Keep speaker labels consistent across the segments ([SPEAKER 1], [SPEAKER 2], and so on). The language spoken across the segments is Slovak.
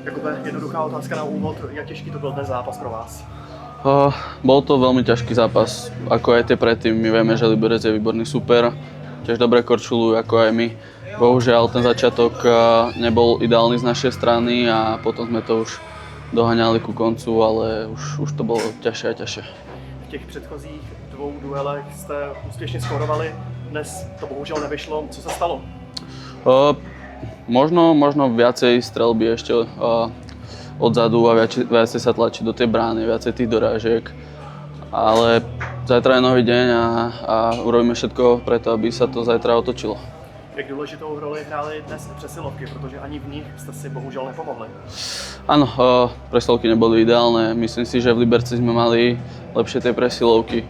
[SPEAKER 1] Jakube, jednoduchá otázka na úvod. Jak těžký to byl dnes zápas pro vás?
[SPEAKER 2] Bol to veľmi ťažký zápas, ako aj tie predtým. My vieme, že Liberec je výborný super, tiež dobre korčulujú ako aj my. Bohužiaľ ten začiatok nebol ideálny z našej strany a potom sme to už doháňali ku koncu, ale už to bolo ťažšie a ťažšie.
[SPEAKER 1] V těch předchozích dvou duelech jste úspěšně skorovali, dnes to bohužel nevyšlo. Co se stalo?
[SPEAKER 2] Možno viacej strelby ešte odzadu a viacej sa tlačiť do tej brány, viacej tých dorážiek. Ale zajtra je nový deň a urobíme všetko preto, aby sa to zajtra otočilo.
[SPEAKER 1] Jak důležitou roli hrály dnes přesilovky, protože ani v nich jste si bohužel nepomohli?
[SPEAKER 2] Áno, presilovky neboli ideálne. Myslím si, že v Liberci sme mali lepšie tie presilovky.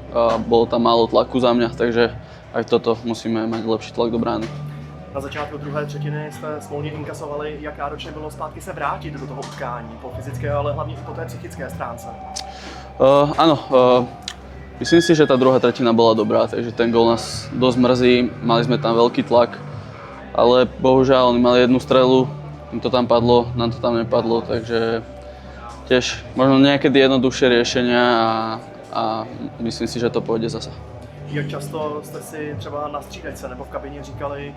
[SPEAKER 2] Bolo tam málo tlaku za mňa, takže aj toto musíme mať lepší tlak do brány.
[SPEAKER 1] Na začátku druhé třetiny jste smolně inkasovali, jak náročné bylo zpátky se vrátit do toho utkání, po fyzické, ale hlavně i po té psychické stránce.
[SPEAKER 2] Áno, myslím si, že tá druhá tretina bola dobrá, takže ten gól nás dosť mrzí, mali sme tam veľký tlak, ale bohužiaľ oni mali jednu strelu, im to tam padlo, nám to tam nepadlo, takže tiež možno niekedy jednoduchšie riešenia a myslím si, že to pôjde zasa.
[SPEAKER 1] Jak často jste si třeba na střídačce nebo v kabině říkali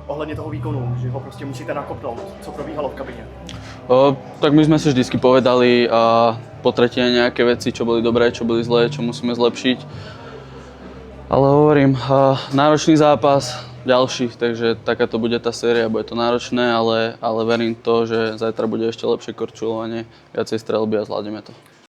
[SPEAKER 1] ohledně toho výkonu, že ho prostě musíte nakopnout? Co probíhalo v kabině?
[SPEAKER 2] Tak my sme si vždycky povedali po tretine nejaké veci, čo boli dobré, čo boli zlé, čo musíme zlepšiť. Ale hovorím, náročný zápas, ďalší, takže taká to bude tá séria, bude to náročné, ale verím to, že zajtra bude ešte lepšie korčulovanie, viacej strelby a zvládneme to.